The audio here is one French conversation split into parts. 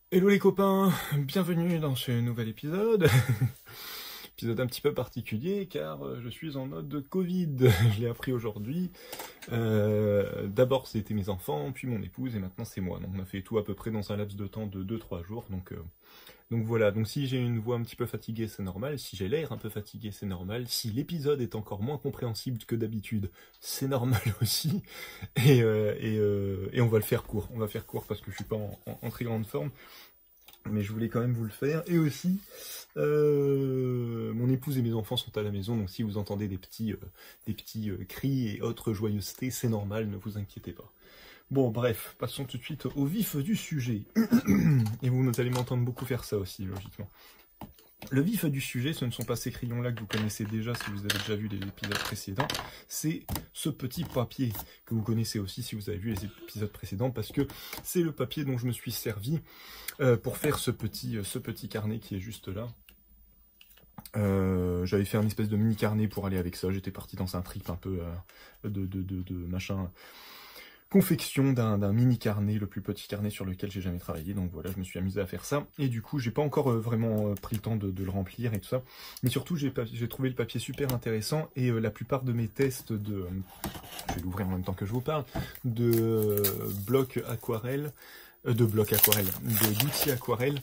Hello les copains, bienvenue dans ce nouvel épisode. Épisode un petit peu particulier car je suis en mode de Covid. Je l'ai appris aujourd'hui. D'abord c'était mes enfants, puis mon épouse et maintenant c'est moi. Donc on a fait tout à peu près dans un laps de temps de 2-3 jours. Donc voilà, donc si j'ai une voix un petit peu fatiguée c'est normal, si j'ai l'air un peu fatigué c'est normal, si l'épisode est encore moins compréhensible que d'habitude c'est normal aussi. Et on va le faire court. On va faire court parce que je suis pas en très grande forme. Mais je voulais quand même vous le faire. Et aussi, mon épouse et mes enfants sont à la maison, donc si vous entendez des petits cris et autres joyeusetés, c'est normal, ne vous inquiétez pas. Bon, bref, passons tout de suite au vif du sujet. Et vous allez m'entendre beaucoup faire ça aussi, logiquement. Le vif du sujet, ce ne sont pas ces crayons-là que vous connaissez déjà si vous avez déjà vu les épisodes précédents, c'est ce petit papier que vous connaissez aussi si vous avez vu les épisodes précédents, parce que c'est le papier dont je me suis servi pour faire ce petit carnet qui est juste là. J'avais fait un espèce de mini carnet pour aller avec ça, j'étais parti dans un trip un peu de machin confection d'un mini carnet, le plus petit carnet sur lequel j'ai jamais travaillé, donc voilà, je me suis amusé à faire ça, et du coup j'ai pas encore vraiment pris le temps de le remplir et tout ça, mais surtout j'ai trouvé le papier super intéressant, et la plupart de mes tests je vais l'ouvrir en même temps que je vous parle, de blocs aquarelle, d'outils aquarelle,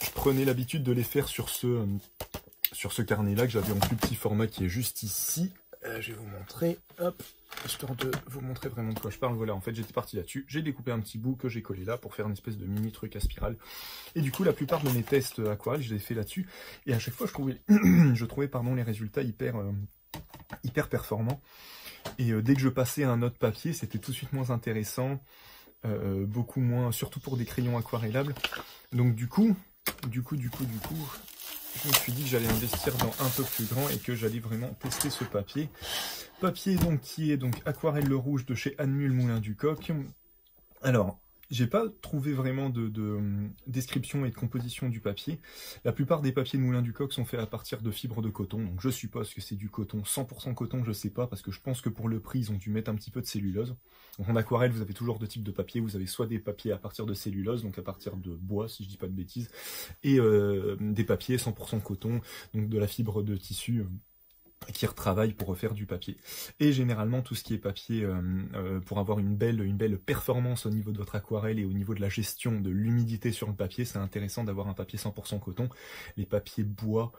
je prenais l'habitude de les faire sur ce carnet-là que j'avais en plus petit format qui est juste ici. Je vais vous montrer, hop, histoire de vous montrer vraiment de quoi je parle. Voilà, en fait, j'étais parti là-dessus. J'ai découpé un petit bout que j'ai collé là pour faire une espèce de mini truc à spirale. Et du coup, la plupart de mes tests aquarelles, je les ai fait là-dessus. Et à chaque fois, je trouvais les résultats hyper performants. Et dès que je passais à un autre papier, c'était tout de suite moins intéressant. Beaucoup moins, surtout pour des crayons aquarellables. Donc du coup, je me suis dit que j'allais investir dans un peu plus grand et que j'allais vraiment tester ce papier. Papier donc qui est donc Aquarelle le Rouge de chez Anne Moulin du Coq. Alors, j'ai pas trouvé vraiment de description et de composition du papier. La plupart des papiers de Moulin du Coq sont faits à partir de fibres de coton, donc je suppose que c'est du coton, 100% coton, je sais pas, parce que je pense que pour le prix, ils ont dû mettre un petit peu de cellulose. Donc en aquarelle, vous avez toujours deux types de papier, vous avez soit des papiers à partir de cellulose, donc à partir de bois, si je dis pas de bêtises, et des papiers 100% coton, donc de la fibre de tissu qui retravaille pour refaire du papier. Et généralement, tout ce qui est papier, pour avoir une belle performance au niveau de votre aquarelle et au niveau de la gestion de l'humidité sur le papier, c'est intéressant d'avoir un papier 100% coton. Les papiers bois,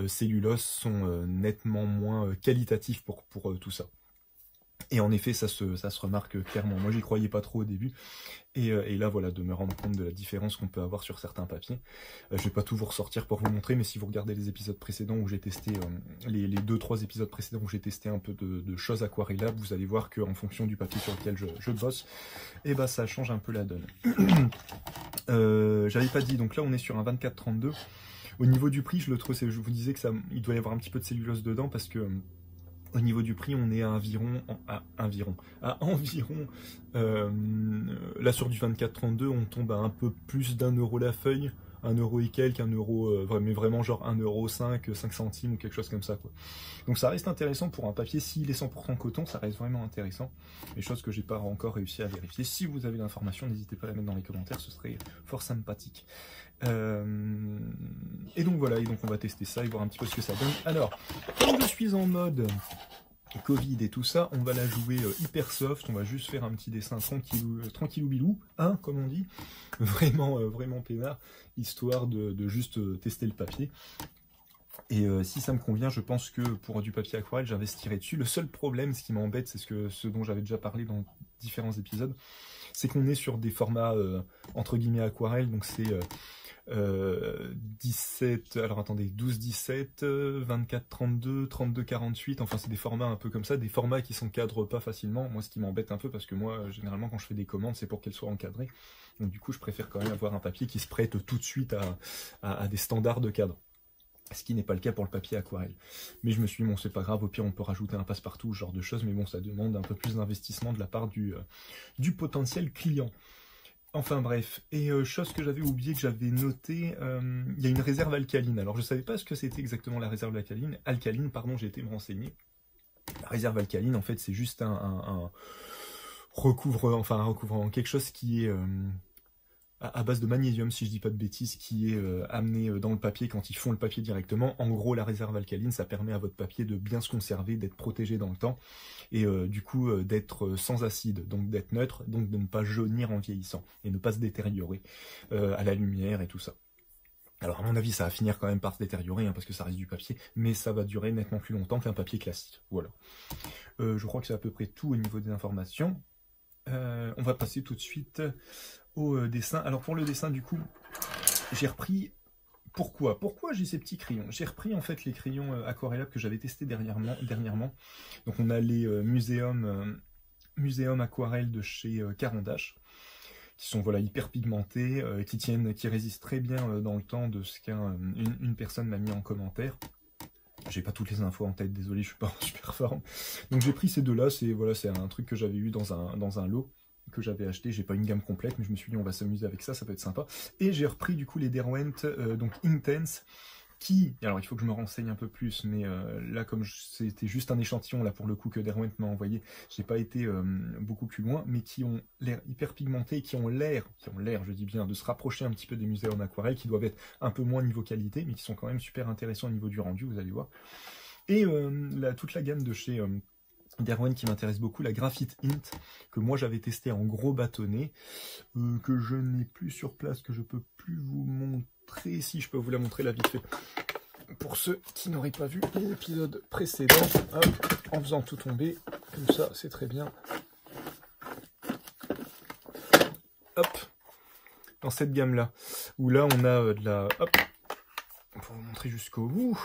cellulose sont nettement moins qualitatifs pour tout ça. Et en effet, ça se remarque clairement. Moi, j'y croyais pas trop au début. Et là, voilà, de me rendre compte de la différence qu'on peut avoir sur certains papiers. Je vais pas tout vous ressortir pour vous montrer, mais si vous regardez les épisodes précédents où j'ai testé, les 2-3 épisodes précédents où j'ai testé un peu de choses aquarellables, vous allez voir qu'en fonction du papier sur lequel je bosse, et bah ça change un peu la donne. J'avais pas dit, donc là on est sur un 24-32. Au niveau du prix, je vous disais que il doit y avoir un petit peu de cellulose dedans parce que au niveau du prix, on est à environ, là sur du 24,32, on tombe à un peu plus d'1 € la feuille, 1 € et quelques, 1 €, mais vraiment genre 1,05 € 5 centimes ou quelque chose comme ça, quoi. Donc ça reste intéressant pour un papier, s'il est 100% coton, ça reste vraiment intéressant. Les choses que j'ai pas encore réussi à vérifier. Si vous avez l'information, n'hésitez pas à la mettre dans les commentaires, ce serait fort sympathique. Et donc voilà, et donc on va tester ça et voir un petit peu ce que ça donne. Alors, comme je suis en mode Covid et tout ça, on va la jouer hyper soft, on va juste faire un petit dessin tranquillou bilou, hein, comme on dit, vraiment peinard, histoire de juste tester le papier. Et si ça me convient, je pense que pour du papier aquarelle, j'investirai dessus. Le seul problème, ce qui m'embête, c'est ce dont j'avais déjà parlé dans différents épisodes, c'est qu'on est sur des formats entre guillemets aquarelle, donc c'est 17, alors attendez, 12-17, 24-32, 32-48, enfin c'est des formats un peu comme ça, des formats qui s'encadrent pas facilement. Moi, ce qui m'embête un peu, parce que moi, généralement, quand je fais des commandes, c'est pour qu'elles soient encadrées. Donc du coup, je préfère quand même avoir un papier qui se prête tout de suite à des standards de cadre. Ce qui n'est pas le cas pour le papier aquarelle. Mais je me suis dit, bon, c'est pas grave, au pire, on peut rajouter un passe-partout, ce genre de choses, mais bon, ça demande un peu plus d'investissement de la part du potentiel client. Enfin bref, et chose que j'avais oublié, que j'avais noté, il y a une réserve alcaline. Alors je savais pas ce que c'était exactement la réserve alcaline, pardon, j'ai été me renseigner. La réserve alcaline, en fait, c'est juste un recouvrant, quelque chose qui est... à base de magnésium, si je dis pas de bêtises, qui est amené dans le papier quand ils font le papier directement. En gros, la réserve alcaline, ça permet à votre papier de bien se conserver, d'être protégé dans le temps, et du coup d'être sans acide, donc d'être neutre, donc de ne pas jaunir en vieillissant, et ne pas se détériorer à la lumière et tout ça. Alors à mon avis, ça va finir quand même par se détériorer, hein, parce que ça reste du papier, mais ça va durer nettement plus longtemps qu'un papier classique. Voilà. Je crois que c'est à peu près tout au niveau des informations. On va passer tout de suite au dessin. Alors pour le dessin, du coup, j'ai repris... Pourquoi j'ai ces petits crayons? J'ai repris en fait les crayons aquarellables que j'avais testés dernièrement. Donc on a les Muséum Aquarelle de chez Caran d'Ache, qui sont voilà, hyper pigmentés, qui résistent très bien dans le temps, de ce qu'une personne m'a mis en commentaire. J'ai pas toutes les infos en tête, désolé, je suis pas en super forme. Donc j'ai pris ces deux-là, c'est voilà, un truc que j'avais eu dans un lot que j'avais acheté. J'ai pas une gamme complète, mais je me suis dit on va s'amuser avec ça peut être sympa. Et j'ai repris du coup les Derwent donc Intense, qui, alors il faut que je me renseigne un peu plus, mais là comme c'était juste un échantillon là pour le coup que Derwent m'a envoyé, j'ai pas été beaucoup plus loin, mais qui ont l'air hyper pigmentés, qui ont l'air, je dis bien, de se rapprocher un petit peu des Muséum Aquarelle, qui doivent être un peu moins niveau qualité, mais qui sont quand même super intéressants au niveau du rendu, vous allez voir. Et toute la gamme de chez Derwent qui m'intéresse beaucoup, la Graphite Int, que moi j'avais testé en gros bâtonnet, que je n'ai plus sur place, que je peux plus vous montrer, si je peux vous la montrer là vite fait. Pour ceux qui n'auraient pas vu l'épisode précédent, hop, en faisant tout tomber, comme ça c'est très bien. Hop, dans cette gamme là, où là on a de la... Hop, pour vous montrer jusqu'au bout.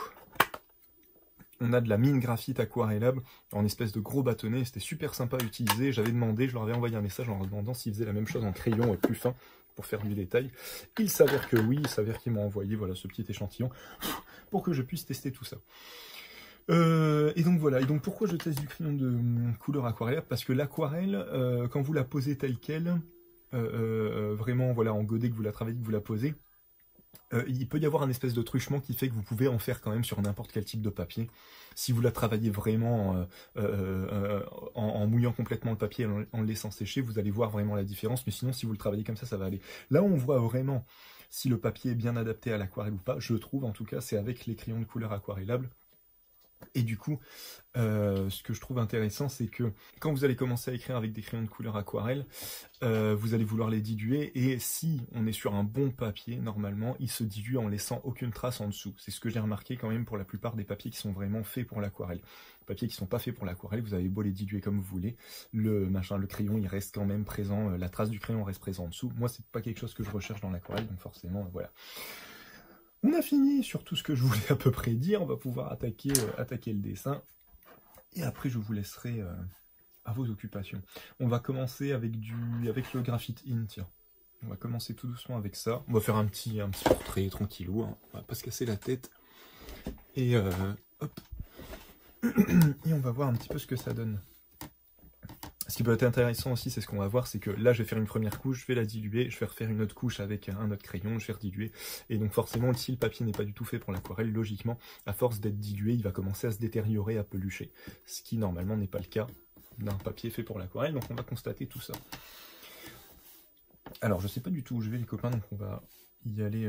On a de la mine graphite aquarellable en espèce de gros bâtonnet, c'était super sympa à utiliser. J'avais demandé, je leur avais envoyé un message en leur demandant s'ils faisaient la même chose en crayon plus fin pour faire du détail. Il s'avère que oui, il s'avère qu'ils m'ont envoyé voilà, ce petit échantillon pour que je puisse tester tout ça. Et donc voilà, et donc pourquoi je teste du crayon de couleur aquarellable? Parce que l'aquarelle, quand vous la posez telle quelle, vraiment voilà, en godet que vous la travaillez, que vous la posez, il peut y avoir un espèce de truchement qui fait que vous pouvez en faire quand même sur n'importe quel type de papier. Si vous la travaillez vraiment en mouillant complètement le papier, en le laissant sécher, vous allez voir vraiment la différence. Mais sinon, si vous le travaillez comme ça va aller. Là, on voit vraiment si le papier est bien adapté à l'aquarelle ou pas. Je trouve, en tout cas, c'est avec les crayons de couleur aquarellables. Et du coup, ce que je trouve intéressant, c'est que quand vous allez commencer à écrire avec des crayons de couleur aquarelle, vous allez vouloir les diluer, et si on est sur un bon papier, normalement, il se dilue en laissant aucune trace en dessous. C'est ce que j'ai remarqué quand même pour la plupart des papiers qui sont vraiment faits pour l'aquarelle. Les papiers qui ne sont pas faits pour l'aquarelle, vous avez beau les diluer comme vous voulez, le crayon, il reste quand même présent, la trace du crayon reste présente en dessous. Moi, c'est pas quelque chose que je recherche dans l'aquarelle, donc forcément, voilà. On a fini sur tout ce que je voulais à peu près dire, on va pouvoir attaquer le dessin, et après je vous laisserai à vos occupations. On va commencer avec le Graphite In, tiens. On va commencer tout doucement avec ça. On va faire un petit portrait tranquillou, hein. On va pas se casser la tête. Et hop. Et on va voir un petit peu ce que ça donne. Ce qui peut être intéressant aussi, c'est ce qu'on va voir, c'est que là, je vais faire une première couche, je vais la diluer, je vais refaire une autre couche avec un autre crayon, je vais rediluer. Et donc forcément, si le papier n'est pas du tout fait pour l'aquarelle, logiquement, à force d'être dilué, il va commencer à se détériorer, à pelucher. Ce qui, normalement, n'est pas le cas d'un papier fait pour l'aquarelle. Donc on va constater tout ça. Alors, je sais pas du tout où je vais, les copains, donc on va y aller...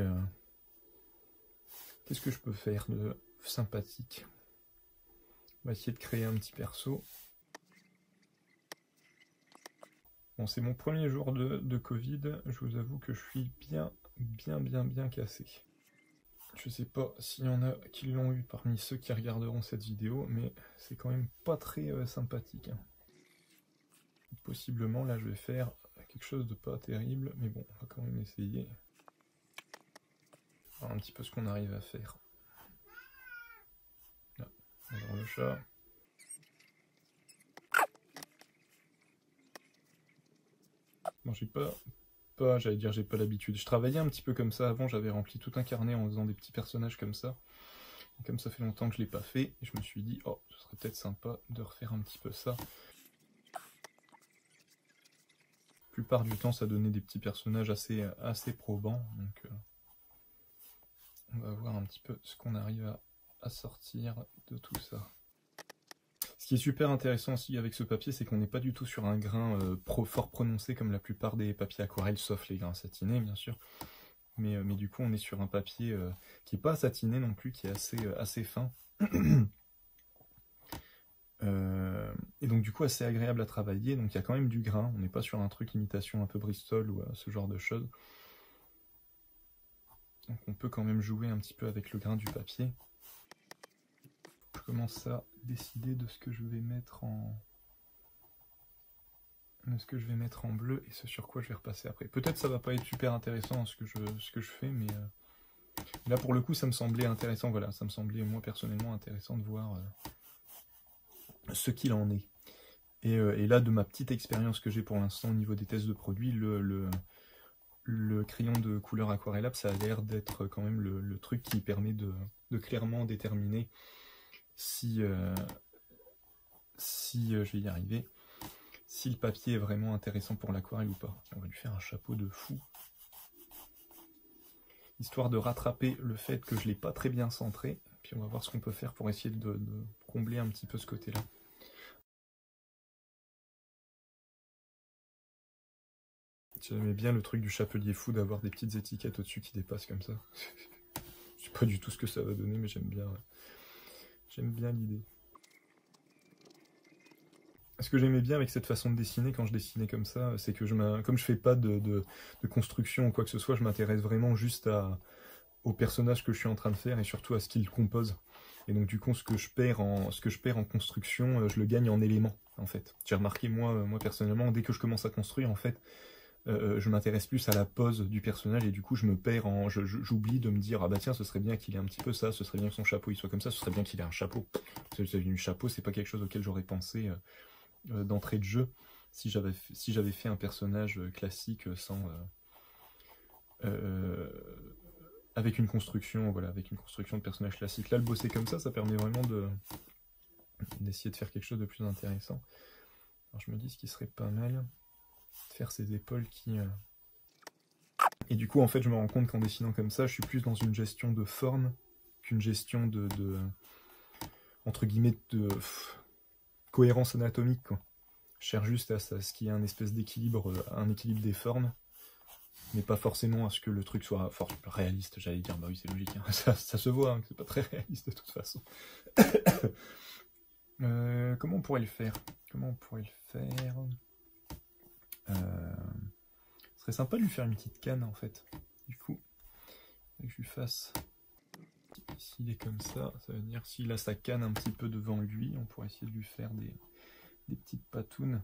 Qu'est-ce que je peux faire de sympathique? On va essayer de créer un petit perso. Bon, c'est mon premier jour de Covid, je vous avoue que je suis bien cassé. Je sais pas s'il y en a qui l'ont eu parmi ceux qui regarderont cette vidéo, mais c'est quand même pas très sympathique. Hein. Possiblement, là, je vais faire quelque chose de pas terrible, mais bon, on va quand même essayer. voir un petit peu ce qu'on arrive à faire. Là, on va voir le chat. Bon, j'allais dire j'ai pas l'habitude. Je travaillais un petit peu comme ça avant, j'avais rempli tout un carnet en faisant des petits personnages comme ça. Et comme ça fait longtemps que je l'ai pas fait, et je me suis dit, oh, ce serait peut-être sympa de refaire un petit peu ça. La plupart du temps, ça donnait des petits personnages assez probants, donc on va voir un petit peu ce qu'on arrive à sortir de tout ça. Ce qui est super intéressant aussi avec ce papier, c'est qu'on n'est pas du tout sur un grain fort prononcé comme la plupart des papiers aquarelles, sauf les grains satinés bien sûr. Mais du coup on est sur un papier qui n'est pas satiné non plus, qui est assez fin. Et donc du coup assez agréable à travailler, donc il y a quand même du grain, on n'est pas sur un truc imitation un peu Bristol ou ce genre de choses. Donc on peut quand même jouer un petit peu avec le grain du papier. Je commence à décider de ce que je vais mettre en bleu et ce sur quoi je vais repasser après. Peut-être ça va pas être super intéressant ce que je fais, mais là pour le coup ça me semblait intéressant, voilà, ça me semblait moi personnellement intéressant de voir ce qu'il en est. Et là de ma petite expérience que j'ai pour l'instant au niveau des tests de produits, le crayon de couleur Aquarellable, ça a l'air d'être quand même le truc qui permet de clairement déterminer si je vais y arriver, si le papier est vraiment intéressant pour l'aquarelle ou pas. On va lui faire un chapeau de fou, histoire de rattraper le fait que je ne l'ai pas très bien centré, puis on va voir ce qu'on peut faire pour essayer de combler un petit peu ce côté-là. J'aimais bien le truc du chapelier fou, d'avoir des petites étiquettes au-dessus qui dépassent comme ça. Je sais pas du tout ce que ça va donner, mais j'aime bien l'idée. Ce que j'aimais bien avec cette façon de dessiner, quand je dessinais comme ça, c'est que comme je fais pas de construction ou quoi que ce soit, je m'intéresse vraiment juste au personnage que je suis en train de faire et surtout à ce qu'il compose. Et donc du coup, ce que je perds en construction, je le gagne en éléments, en fait. J'ai remarqué, moi personnellement, dès que je commence à construire, en fait, je m'intéresse plus à la pose du personnage et du coup je me perds j'oublie de me dire ah bah tiens ce serait bien qu'il ait un petit peu ça, ce serait bien que son chapeau il soit comme ça, ce serait bien qu'il ait un chapeau. Un chapeau c'est pas quelque chose auquel j'aurais pensé d'entrée de jeu si j'avais fait un personnage classique sans avec une construction, voilà, avec une construction de personnage classique. Là le bosser comme ça permet vraiment d'essayer de faire quelque chose de plus intéressant. Alors je me dis ce qui serait pas mal, faire ses épaules qui... Et du coup, en fait, je me rends compte qu'en dessinant comme ça, je suis plus dans une gestion de forme qu'une gestion entre guillemets, de cohérence anatomique, quoi. Je cherche juste à ce qu'il y ait un espèce d'équilibre, un équilibre des formes, mais pas forcément à ce que le truc soit réaliste, j'allais dire. Bah oui, c'est logique, hein. Ça se voit, hein, que c'est pas très réaliste de toute façon. Comment on pourrait le faire? Ce serait sympa de lui faire une petite canne en fait. Du coup, que je lui fasse. S'il est comme ça veut dire s'il a sa canne un petit peu devant lui, on pourrait essayer de lui faire des petites patounes.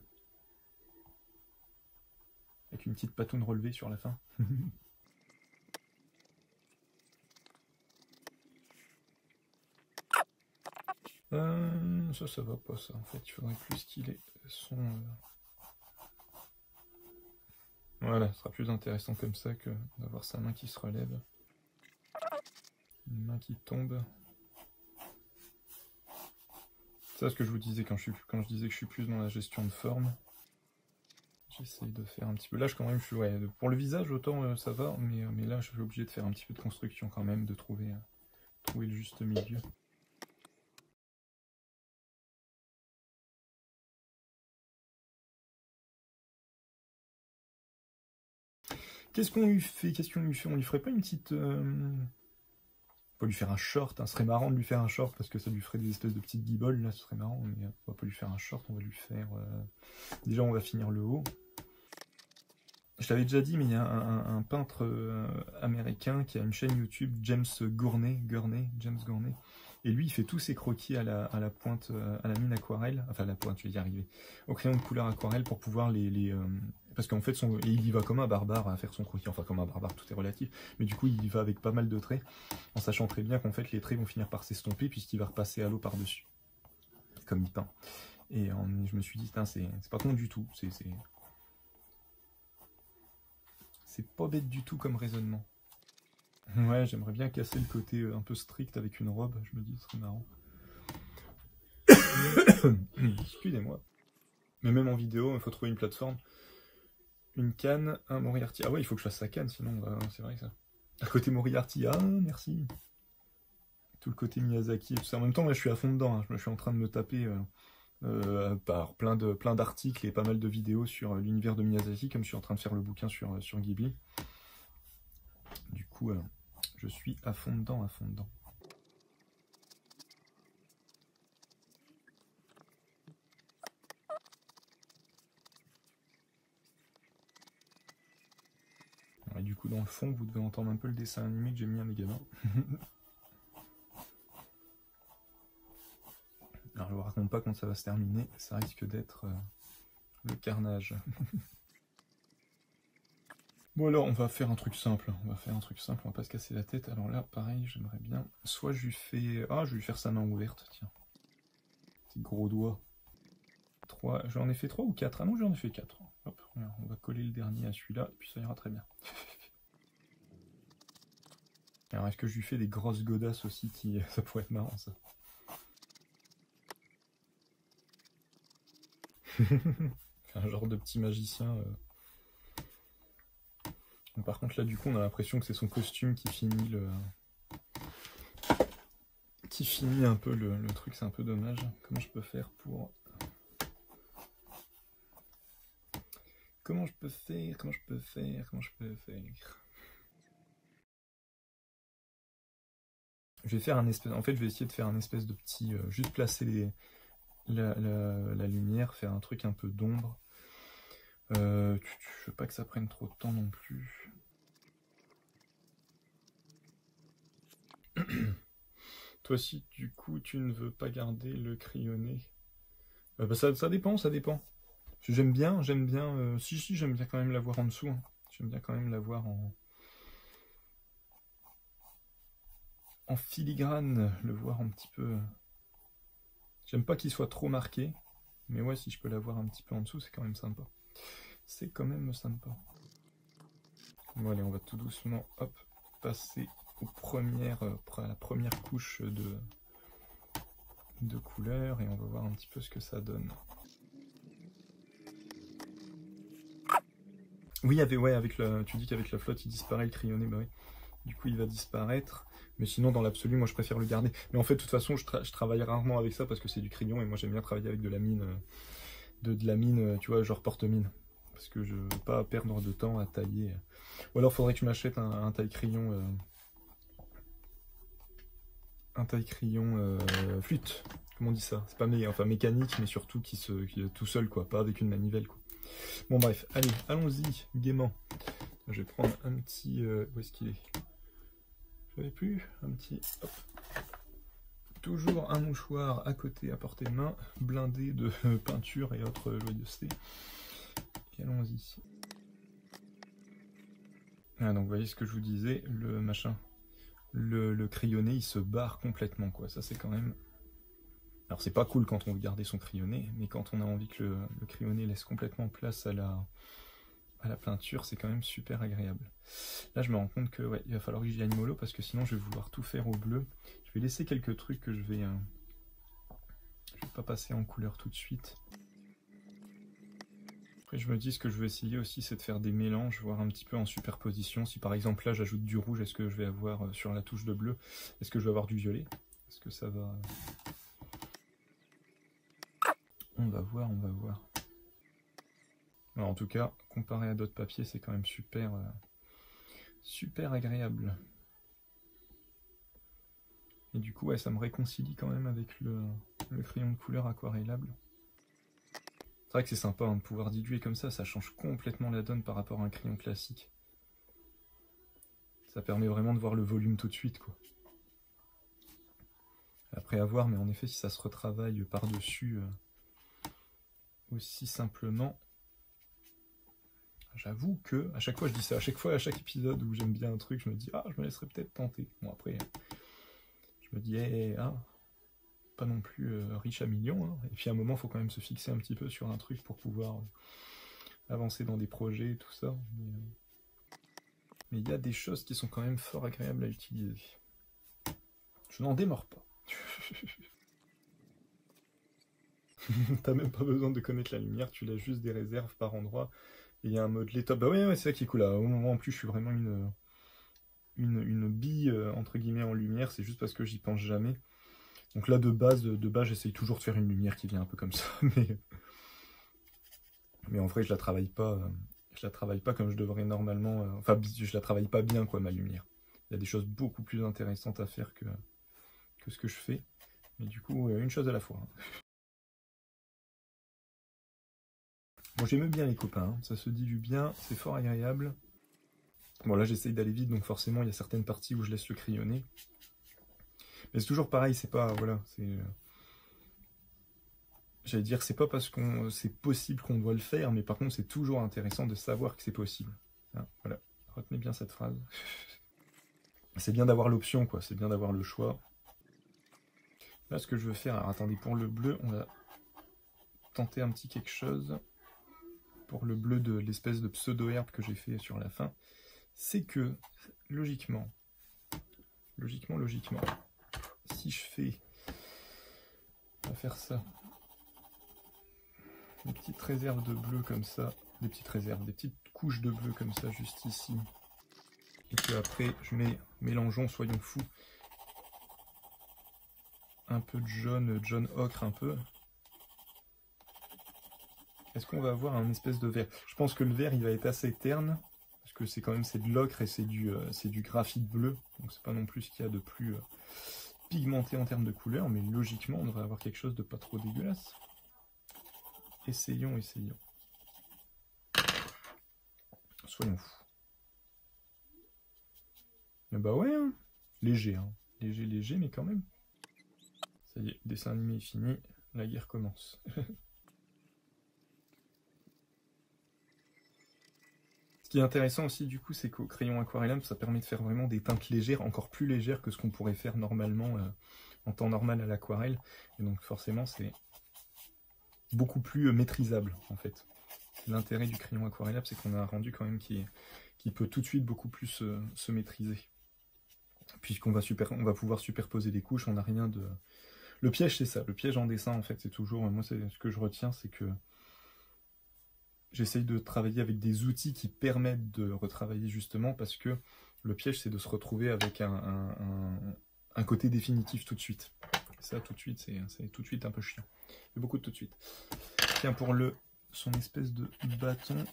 Avec une petite patoune relevée sur la fin. Ça va pas ça. En fait, il faudrait plus qu'il ait son... Voilà, ce sera plus intéressant comme ça que d'avoir sa main qui se relève. Une main qui tombe. C'est ce que je vous disais quand je disais que je suis plus dans la gestion de forme. J'essaye de faire un petit peu... Là, ouais, pour le visage, autant ça va, mais là, je suis obligé de faire un petit peu de construction quand même, de trouver le juste milieu. Qu'est-ce qu'on lui fait? On lui ferait pas une petite... On peut lui faire un short, hein. Ce serait marrant de lui faire un short parce que ça lui ferait des espèces de petites guiboles, là ce serait marrant, mais on va pas lui faire un short, on va lui faire... Déjà on va finir le haut. Je t'avais déjà dit, mais il y a un peintre américain qui a une chaîne YouTube, James Gournay, et lui il fait tous ses croquis à la pointe, à la mine aquarelle, enfin à la pointe, je vais y arriver, au crayon de couleur aquarelle pour pouvoir parce qu'en fait, il y va comme un barbare à faire son croquis, enfin comme un barbare, tout est relatif, mais du coup il y va avec pas mal de traits, en sachant très bien qu'en fait les traits vont finir par s'estomper puisqu'il va repasser à l'eau par-dessus, comme il peint. Et je me suis dit, c'est pas con du tout, c'est pas bête du tout comme raisonnement. Ouais, j'aimerais bien casser le côté un peu strict avec une robe, je me dis, ce serait marrant. Excusez-moi. Mais même en vidéo, il faut trouver une plateforme. Une canne, un Moriarty. Ah ouais, il faut que je fasse sa canne, sinon, c'est vrai ça. À côté Moriarty, ah merci. Tout le côté Miyazaki et tout ça. En même temps, moi, je suis à fond dedans, hein. Je suis en train de me taper par plein d'articles et pas mal de vidéos sur l'univers de Miyazaki, comme je suis en train de faire le bouquin sur Ghibli. Du coup, je suis à fond dedans, à fond dedans. Et du coup, dans le fond, vous devez entendre un peu le dessin animé que j'ai mis à mes gamins. Alors, je vous raconte pas quand ça va se terminer, ça risque d'être le carnage. Bon alors, on va faire un truc simple, on va pas se casser la tête. Alors là, pareil, j'aimerais bien, soit je lui fais... Ah, je vais lui faire sa main ouverte, tiens. Petit gros doigt. 3, j'en ai fait 3 ou 4? Ah non, j'en ai fait 4. Hop, on va coller le dernier à celui-là, et puis ça ira très bien. Alors, est-ce que je lui fais des grosses godasses aussi qui... Ça pourrait être marrant, ça. Un genre de petit magicien. Par contre, là, du coup, on a l'impression que c'est son costume qui finit un peu le truc, c'est un peu dommage. Comment je peux faire pour... Comment je peux faire Je vais faire un espèce... En fait, je vais essayer de faire un espèce de petit... juste placer la lumière, faire un truc un peu d'ombre. Je veux pas que ça prenne trop de temps non plus. Toi aussi, du coup, tu ne veux pas garder le crayonné. Bah, ça dépend, ça dépend. J'aime bien, si, j'aime bien quand même l'avoir en dessous. Hein. J'aime bien quand même l'avoir en filigrane, le voir un petit peu... J'aime pas qu'il soit trop marqué, mais ouais, si je peux l'avoir un petit peu en dessous, c'est quand même sympa. C'est quand même sympa. Bon, allez, on va tout doucement, hop, passer à la première couche de couleurs, et on va voir un petit peu ce que ça donne. Oui, tu dis qu'avec la flotte, il disparaît le crayonné, bah oui. Du coup, il va disparaître. Mais sinon, dans l'absolu, moi, je préfère le garder. Mais en fait, de toute façon, je travaille rarement avec ça parce que c'est du crayon et moi, j'aime bien travailler avec de la mine, de la mine, tu vois, genre porte-mine. Parce que je veux pas perdre de temps à tailler. Ou alors, faudrait que je m'achète un taille-crayon, flûte. Comment on dit ça? C'est pas mécanique, mais surtout qui est tout seul, quoi. Pas avec une manivelle, quoi. Bon, bref, allez, allons-y, gaiement. Je vais prendre un petit... où est-ce qu'il est? J'avais plus un petit... Hop. Toujours un mouchoir à côté, à portée de main, blindé de peinture et autres joyeusetés. Et allons-y. Ah, donc vous voyez ce que je vous disais, le machin. Le crayonné, il se barre complètement, quoi. Ça, c'est quand même... Alors, c'est pas cool quand on veut garder son crayonné, mais quand on a envie que le crayonné laisse complètement place à la peinture, c'est quand même super agréable. Là, je me rends compte que ouais, il va falloir que j'y aille mollo parce que sinon, je vais vouloir tout faire au bleu. Je vais laisser quelques trucs que je vais pas passer en couleur tout de suite. Après, je me dis ce que je veux essayer aussi, c'est de faire des mélanges, voir un petit peu en superposition. Si par exemple là, j'ajoute du rouge, est-ce que je vais avoir sur la touche de bleu, est-ce que je vais avoir du violet? Est-ce que ça va... On va voir, on va voir. Alors, en tout cas, comparé à d'autres papiers, c'est quand même super, super agréable. Et du coup, ouais, ça me réconcilie quand même avec le crayon de couleur aquarellable. C'est vrai que c'est sympa hein, de pouvoir diluer comme ça change complètement la donne par rapport à un crayon classique. Ça permet vraiment de voir le volume tout de suite, quoi. Après à voir, mais en effet, si ça se retravaille par-dessus aussi simplement... J'avoue que, à chaque fois je dis ça, à chaque épisode où j'aime bien un truc, je me dis, ah, je me laisserais peut-être tenter. Bon, après, je me dis, pas non plus riche à millions, hein. Et puis à un moment, il faut quand même se fixer un petit peu sur un truc pour pouvoir avancer dans des projets et tout ça. Mais il y a des choses qui sont quand même fort agréables à utiliser. Je n'en démords pas. T'as même pas besoin de connaître la lumière, tu laisses juste des réserves par endroit. Et il y a un mode top. Bah ouais, c'est ça qui est cool là. Au moment en plus, je suis vraiment une bille entre guillemets en lumière, c'est juste parce que j'y pense jamais. Donc là, de base, j'essaye toujours de faire une lumière qui vient un peu comme ça, mais en vrai, je la travaille pas comme je devrais normalement. Enfin, je la travaille pas bien, quoi, ma lumière. Il y a des choses beaucoup plus intéressantes à faire que ce que je fais. Mais du coup, une chose à la fois. Bon, j'aime bien les copains, hein. Ça se dit du bien, c'est fort agréable. Bon, là, j'essaye d'aller vite, donc forcément, il y a certaines parties où je laisse le crayonner. Mais c'est toujours pareil, c'est pas... Voilà, c'est... J'allais dire, c'est pas parce qu'on c'est possible qu'on doit le faire, mais par contre, c'est toujours intéressant de savoir que c'est possible. Hein, voilà, retenez bien cette phrase. C'est bien d'avoir l'option, quoi, c'est bien d'avoir le choix. Là, ce que je veux faire... Alors, attendez, pour le bleu, on va tenter un petit quelque chose. Pour le bleu de l'espèce de pseudo-herbe que j'ai fait sur la fin, c'est que, logiquement, si je fais, on va faire ça, des petites réserves de bleu comme ça, des petites couches de bleu comme ça, juste ici, et que après je mets, mélangeons, soyons fous, un peu de jaune ocre un peu. Est-ce qu'on va avoir un espèce de vert? Je pense que le vert il va être assez terne, parce que c'est quand même de l'ocre et c'est du graphite bleu, donc c'est pas non plus ce qu'il y a de plus pigmenté en termes de couleur, mais logiquement on devrait avoir quelque chose de pas trop dégueulasse. Essayons. Soyons fous. Mais bah ouais, hein. Léger, hein. Léger, mais quand même. Ça y est, le dessin animé est fini, la guerre commence. Ce qui est intéressant aussi du coup, c'est qu'au crayon aquarellum, ça permet de faire vraiment des teintes légères, encore plus légères que ce qu'on pourrait faire normalement en temps normal à l'aquarelle. Et donc forcément, c'est beaucoup plus maîtrisable en fait. L'intérêt du crayon aquarellum, c'est qu'on a un rendu quand même qui peut tout de suite beaucoup plus se maîtriser. Puisqu'on va, on va pouvoir superposer des couches, on n'a rien de... Le piège, c'est ça. Le piège en dessin, en fait, c'est toujours... Moi, ce que je retiens, c'est que j'essaye de travailler avec des outils qui permettent de retravailler justement, parce que le piège, c'est de se retrouver avec un côté définitif tout de suite. Ça, tout de suite, c'est tout de suite un peu chiant. Il y a beaucoup de tout de suite. Tiens, pour son espèce de bâton,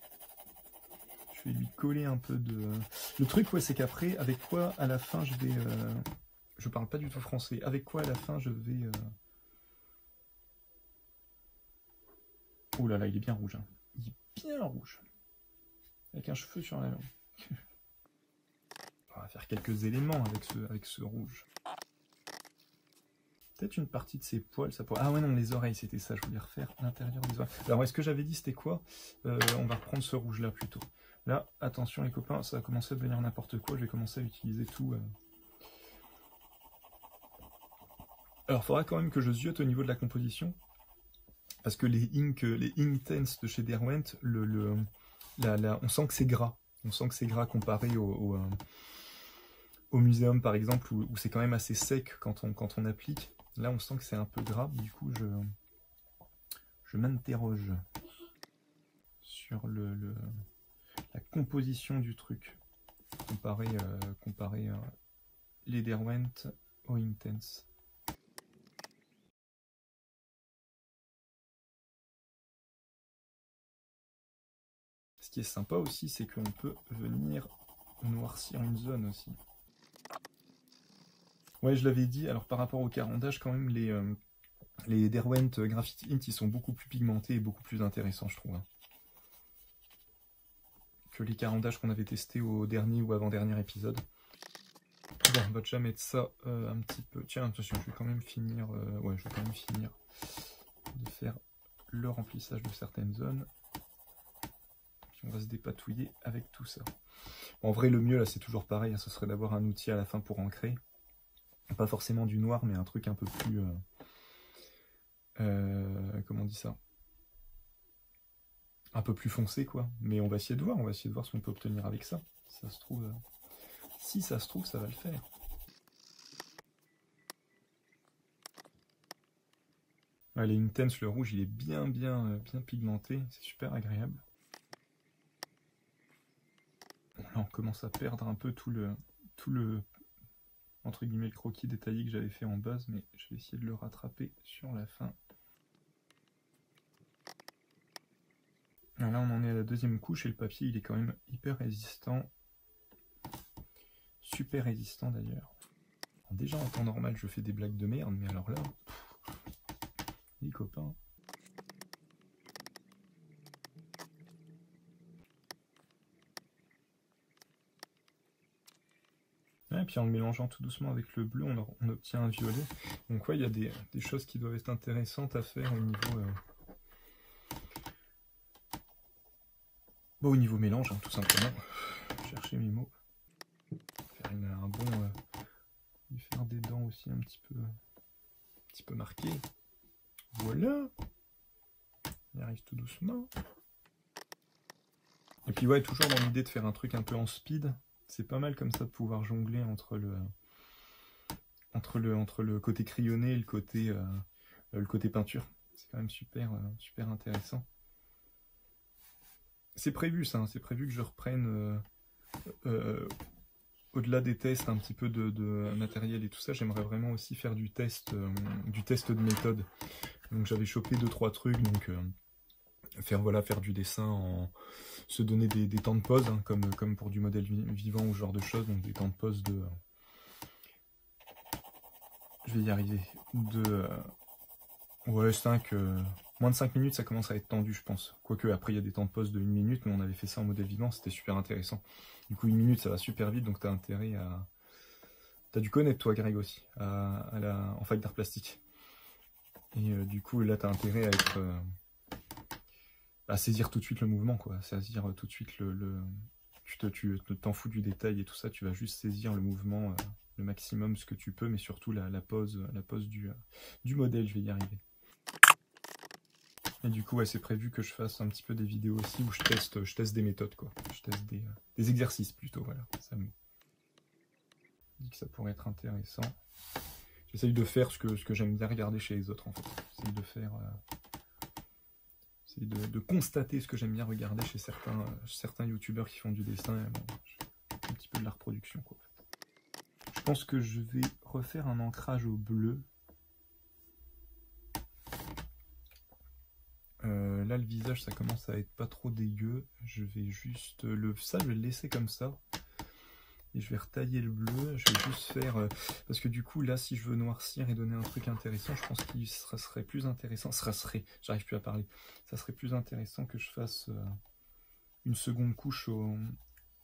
je vais lui coller un peu de... Le truc, ouais, c'est qu'après, avec quoi, à la fin, je vais... Je parle pas du tout français. Avec quoi, à la fin, je vais... Oh là là, il est bien rouge. Hein. Il est bien rouge. Avec un cheveu sur la langue. On va faire quelques éléments avec ce rouge. Peut-être une partie de ses poils, ça pourrait... Ah ouais, non, les oreilles, c'était ça, je voulais refaire l'intérieur des oreilles. Alors, est-ce que j'avais dit, c'était quoi on va reprendre ce rouge-là, plutôt. Là, attention les copains, ça va commencer à devenir n'importe quoi, je vais commencer à utiliser tout... Alors, il faudra quand même que je ziote au niveau de la composition, parce que les Inktense de chez Derwent, on sent que c'est gras. On sent que c'est gras comparé au muséum, par exemple, où c'est quand même assez sec quand on applique. Là, on sent que c'est un peu gras. Du coup, je m'interroge sur la composition du truc, comparer les Derwent aux Inktense. Ce qui est sympa aussi, c'est qu'on peut venir noircir une zone aussi. Ouais, je l'avais dit, alors par rapport au carandage, quand même, les Derwent Graffiti Int, ils sont beaucoup plus pigmentés et beaucoup plus intéressants, je trouve. Hein, que les carandages qu'on avait testés au dernier ou avant-dernier épisode. Bon, on va déjà mettre ça un petit peu... Tiens, attention, je vais quand même finir... ouais, je vais quand même finir de faire le remplissage de certaines zones. On va se dépatouiller avec tout ça. En vrai, le mieux, là, c'est toujours pareil, hein, ce serait d'avoir un outil à la fin pour ancrer. Pas forcément du noir, mais un truc un peu plus... comment on dit ça? Un peu plus foncé, quoi. Mais on va essayer de voir ce qu'on peut obtenir avec ça. Si ça se trouve, ça va le faire. Ouais, les Intense, le rouge, il est bien pigmenté. C'est super agréable. Là, on commence à perdre un peu tout le entre guillemets, le croquis détaillé que j'avais fait en base, mais je vais essayer de le rattraper sur la fin. Là, on en est à la deuxième couche et le papier, il est quand même hyper résistant. Super résistant d'ailleurs. Déjà en temps normal, je fais des blagues de merde, mais alors là, les copains. Et puis en le mélangeant tout doucement avec le bleu, on obtient un violet. Donc ouais, il y a des choses qui doivent être intéressantes à faire au niveau, au niveau mélange, hein, tout simplement. Chercher mes mots. Faire un bon... lui faire des dents aussi un petit peu marquées. Voilà. Il arrive tout doucement. Et puis ouais, toujours dans l'idée de faire un truc un peu en speed. C'est pas mal comme ça de pouvoir jongler entre le côté crayonné et le côté peinture. C'est quand même super intéressant. C'est prévu ça, hein, c'est prévu que je reprenne au-delà des tests un petit peu de matériel et tout ça. J'aimerais vraiment aussi faire du test de méthode. Donc j'avais chopé 2-3 trucs, donc faire du dessin, se donner des temps de pause, hein, comme pour du modèle vivant ou ce genre de choses, donc des temps de pause de... je vais y arriver. Ouais, moins de 5 minutes, ça commence à être tendu, je pense. Quoique, après, il y a des temps de pause de 1 minute, mais on avait fait ça en modèle vivant, c'était super intéressant. Du coup, 1 minute, ça va super vite, donc t'as intérêt à... T'as dû connaître, toi, Greg, aussi, en fac d'art plastique. Et du coup, là, t'as intérêt à être... à saisir tout de suite le mouvement, quoi. Saisir tout de suite tu t'en fous du détail et tout ça, tu vas juste saisir le mouvement le maximum ce que tu peux, mais surtout la pose du modèle, je vais y arriver. Et du coup, ouais, c'est prévu que je fasse un petit peu des vidéos aussi où je teste des méthodes, quoi. Je teste des exercices plutôt, voilà. Ça me dit que ça pourrait être intéressant. J'essaye de faire ce que j'aime bien regarder chez les autres, en fait. J'essaye de faire... c'est de constater ce que j'aime bien regarder chez certains youtubeurs qui font du dessin, un petit peu de la reproduction, quoi. Je pense que je vais refaire un ancrage au bleu. Là, le visage, ça commence à être pas trop dégueu. Je vais juste... ça, je vais le laisser comme ça. Et je vais retailler le bleu. Je vais juste faire... parce que du coup, là, si je veux noircir et donner un truc intéressant, je pense qu'il serait plus intéressant... J'arrive plus à parler. Ça serait plus intéressant que je fasse une seconde couche au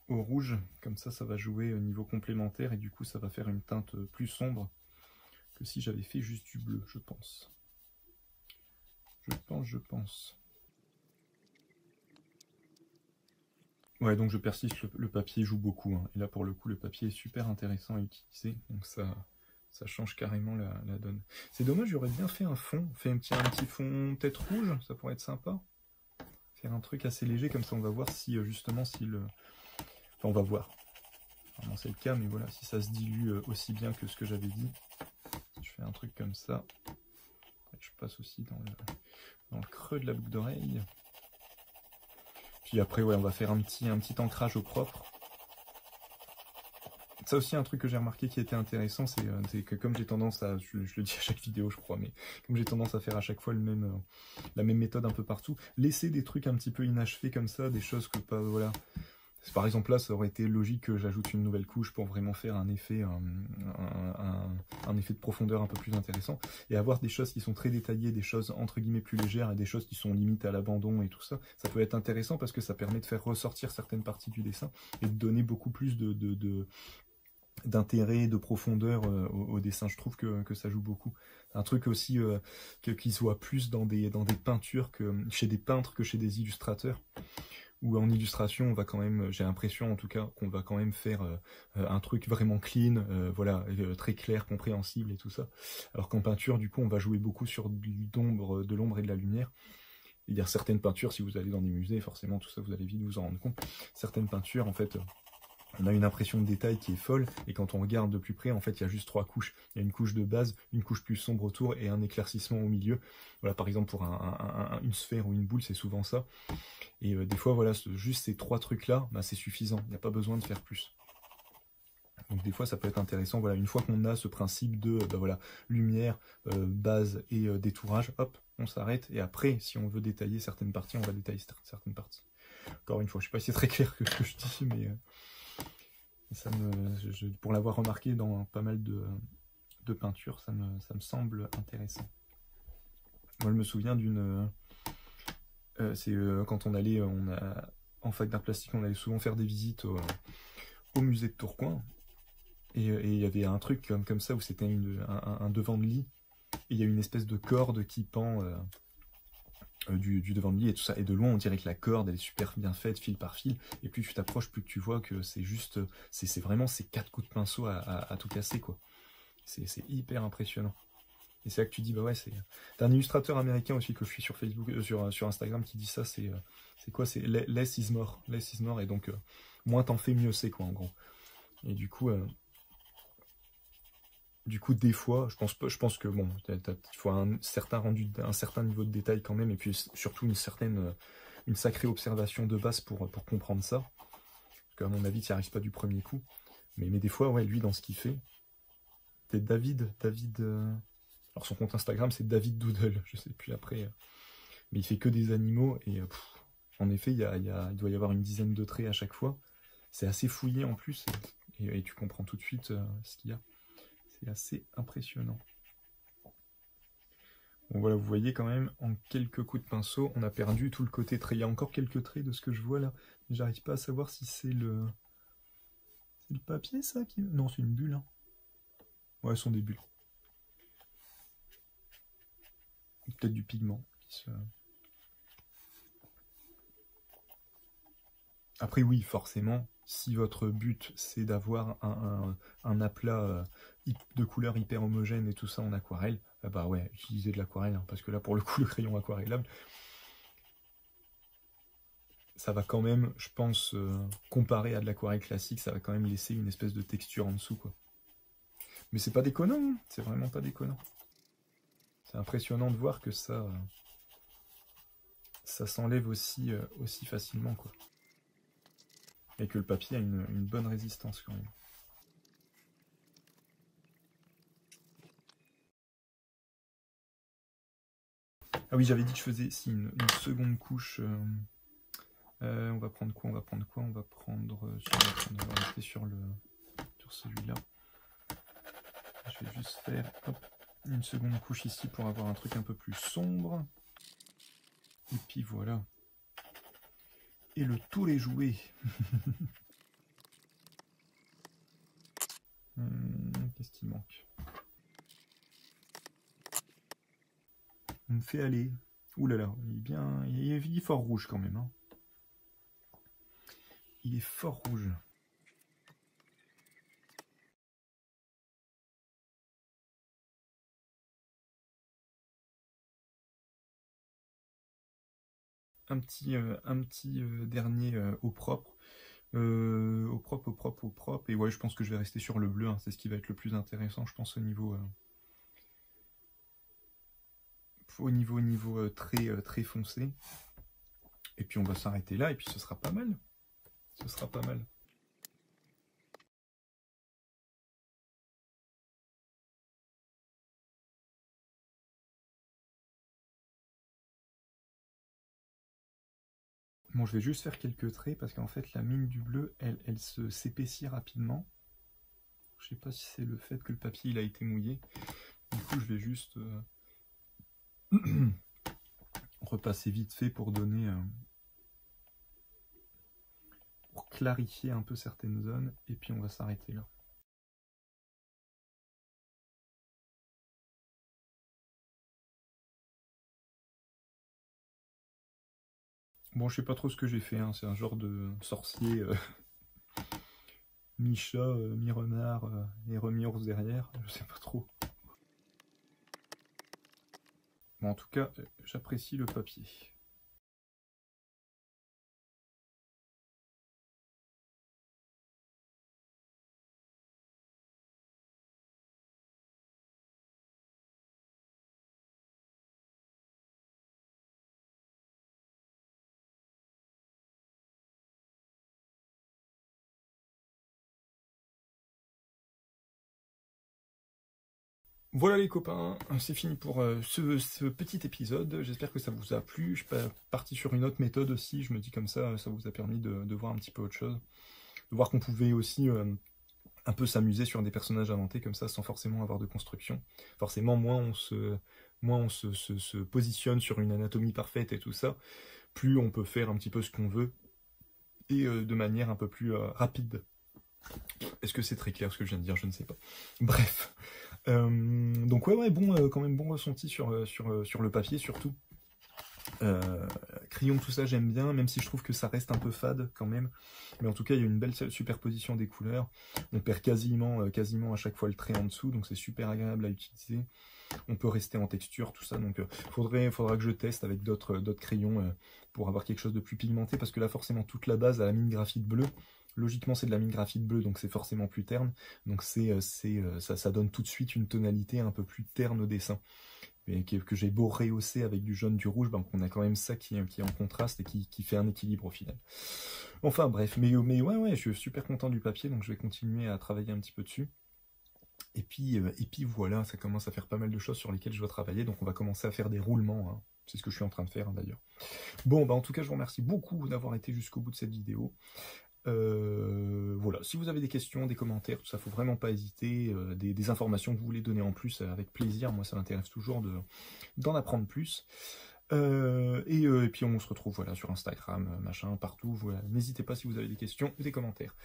rouge. Comme ça va jouer au niveau complémentaire. Et du coup, ça va faire une teinte plus sombre que si j'avais fait juste du bleu, je pense. Je pense. Ouais, donc je persiste, le papier joue beaucoup, hein. Et là, pour le coup, le papier est super intéressant à utiliser. Donc ça change carrément la donne. C'est dommage, j'aurais bien fait un fond. Fait un petit fond tête rouge, ça pourrait être sympa. Faire un truc assez léger, comme ça on va voir si, justement, si le... Enfin, on va voir. Normalement, c'est le cas, mais voilà, si ça se dilue aussi bien que ce que j'avais dit. Si je fais un truc comme ça. Je passe aussi dans le creux de la boucle d'oreille. Puis après, ouais, on va faire un petit ancrage au propre. Ça aussi, un truc que j'ai remarqué qui était intéressant, c'est que comme j'ai tendance à, je le dis à chaque vidéo, je crois, mais comme j'ai tendance à faire à chaque fois la même méthode un peu partout, laisser des trucs un petit peu inachevés comme ça, des choses que pas, voilà. Par exemple là, ça aurait été logique que j'ajoute une nouvelle couche pour vraiment faire un effet, un effet de profondeur un peu plus intéressant, et avoir des choses qui sont très détaillées, des choses entre guillemets plus légères, et des choses qui sont limite à l'abandon et tout ça, ça peut être intéressant parce que ça permet de faire ressortir certaines parties du dessin, et de donner beaucoup plus d'intérêt, de profondeur au dessin. Je trouve que ça joue beaucoup. Un truc aussi qui soit plus dans des peintures, chez des peintres que chez des illustrateurs. Ou en illustration, on va quand même, j'ai l'impression en tout cas, qu'on va quand même faire un truc vraiment clean, voilà, très clair, compréhensible et tout ça. Alors qu'en peinture, du coup, on va jouer beaucoup sur de l'ombre et de la lumière. Il y a certaines peintures, si vous allez dans des musées, forcément, tout ça, vous allez vite vous en rendre compte. Certaines peintures, en fait, on a une impression de détail qui est folle, et quand on regarde de plus près, en fait, il y a juste 3 couches. Il y a une couche de base, une couche plus sombre autour, et un éclaircissement au milieu. Voilà, par exemple, pour une sphère ou une boule, c'est souvent ça. Et des fois, voilà, juste ces 3 trucs-là, bah, c'est suffisant. Il n'y a pas besoin de faire plus. Donc des fois ça peut être intéressant, voilà, une fois qu'on a ce principe de bah, voilà, lumière, base et détourage, hop, on s'arrête, et après, si on veut détailler certaines parties, on va détailler certaines parties. Encore une fois, je sais pas si c'est très clair que ce que je dis, mais ça pour l'avoir remarqué dans pas mal de peintures, ça me semble intéressant. Moi je me souviens d'une... c'est quand on allait, en fac d'art plastique, on allait souvent faire des visites au musée de Tourcoing. Et il y avait un truc comme ça où c'était un devant de lit. Et il y a une espèce de corde qui pend du devant de lit et tout ça. Et de loin, on dirait que la corde, elle est super bien faite, fil par fil. Et plus tu t'approches, plus tu vois que c'est juste... C'est vraiment ces 4 coups de pinceau à tout casser, quoi. C'est hyper impressionnant. Et c'est là que tu dis, bah ouais, t'as un illustrateur américain aussi que je suis sur Facebook, sur Instagram qui dit ça, c'est quoi? C'est less is more. Less is more. Et donc, moins t'en fais, mieux c'est, quoi, en gros. Et du coup, des fois, je pense que bon, il faut un certain rendu, un certain niveau de détail quand même, et puis surtout une sacrée observation de base pour comprendre ça. Parce qu'à mon avis, tu n'y arrives pas du premier coup. Mais des fois, ouais, lui, dans ce qu'il fait, c'est David. Alors son compte Instagram, c'est David Doodle, je sais plus après. Mais il fait que des animaux, et en effet, il doit y avoir une dizaine de traits à chaque fois. C'est assez fouillé en plus, et tu comprends tout de suite ce qu'il y a. C'est assez impressionnant. Bon voilà, vous voyez quand même, en quelques coups de pinceau, on a perdu tout le côté trait. Il y a encore quelques traits de ce que je vois là, mais j'arrive pas à savoir si c'est le... C'est le papier ça qui... Non, c'est une bulle. Hein. Ouais, ce sont des bulles. Peut-être du pigment. Après oui, forcément, si votre but c'est d'avoir un aplat de couleurs hyper homogène et tout ça en aquarelle, bah ouais, utilisez de l'aquarelle, hein, parce que là pour le coup le crayon aquarellable, ça va quand même, je pense, comparé à de l'aquarelle classique, ça va quand même laisser une espèce de texture en dessous, quoi. Mais c'est pas déconnant, hein, c'est vraiment pas déconnant. C'est impressionnant de voir que ça s'enlève aussi facilement, quoi. Et que le papier a une bonne résistance quand même. Ah oui, j'avais dit que je faisais une seconde couche. On va prendre quoi? On va prendre quoi? On va rester sur celui-là. Je vais juste faire une seconde couche ici pour avoir un truc un peu plus sombre. Et puis voilà. Et le tour est joué. Qu'est-ce qui manque? On me fait aller. Ouh là là, il est fort rouge quand même. Hein. Il est fort rouge. Un petit dernier au propre. Au propre. Et ouais, je pense que je vais rester sur le bleu. Hein. C'est ce qui va être le plus intéressant, je pense, au niveau très foncé. Et puis on va s'arrêter là, et puis ce sera pas mal. Ce sera pas mal. Bon, je vais juste faire quelques traits, parce qu'en fait, la mine du bleu, elle s'épaissit rapidement. Je sais pas si c'est le fait que le papier il a été mouillé. Du coup, je vais juste repasser vite fait pour donner... pour clarifier un peu certaines zones, et puis on va s'arrêter là. Bon, je sais pas trop ce que j'ai fait, hein. C'est un genre de sorcier mi-chat, mi-renard et remi-ours derrière, je sais pas trop. Bon, en tout cas, j'apprécie le papier. Voilà les copains, c'est fini pour ce petit épisode. J'espère que ça vous a plu. Je suis parti sur une autre méthode aussi. Je me dis comme ça vous a permis de voir un petit peu autre chose. De voir qu'on pouvait aussi un peu s'amuser sur des personnages inventés comme ça sans forcément avoir de construction. Forcément, moins on se positionne sur une anatomie parfaite et tout ça, plus on peut faire un petit peu ce qu'on veut et de manière un peu plus rapide. Est-ce que c'est très clair ce que je viens de dire? Je ne sais pas. Bref. Donc ouais, bon, quand même bon ressenti sur le papier surtout. Crayon, tout ça j'aime bien, même si je trouve que ça reste un peu fade quand même. Mais en tout cas, il y a une belle superposition des couleurs. On perd quasiment à chaque fois le trait en dessous, donc c'est super agréable à utiliser. On peut rester en texture, tout ça. Donc faudra que je teste avec d'autres crayons pour avoir quelque chose de plus pigmenté, parce que là forcément toute la base a la mine graphite bleue. Logiquement c'est de la mine graphite bleue, donc c'est forcément plus terne. Donc ça donne tout de suite une tonalité un peu plus terne au dessin. Et que j'ai beau rehausser avec du jaune, du rouge, ben, on a quand même ça qui est en contraste et qui fait un équilibre au final. Enfin bref, mais ouais, je suis super content du papier, donc je vais continuer à travailler un petit peu dessus. Et puis voilà, ça commence à faire pas mal de choses sur lesquelles je dois travailler, donc on va commencer à faire des roulements, hein. C'est ce que je suis en train de faire d'ailleurs. Bon, bah en tout cas, je vous remercie beaucoup d'avoir été jusqu'au bout de cette vidéo. Voilà, si vous avez des questions, des commentaires, tout ça, faut vraiment pas hésiter, des informations que vous voulez donner en plus, avec plaisir, moi ça m'intéresse toujours d'en apprendre plus. Et puis on se retrouve voilà, sur Instagram, machin, partout, voilà. N'hésitez pas si vous avez des questions ou des commentaires.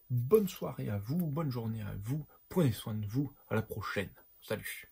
Bonne soirée à vous, bonne journée à vous, prenez soin de vous, à la prochaine, salut.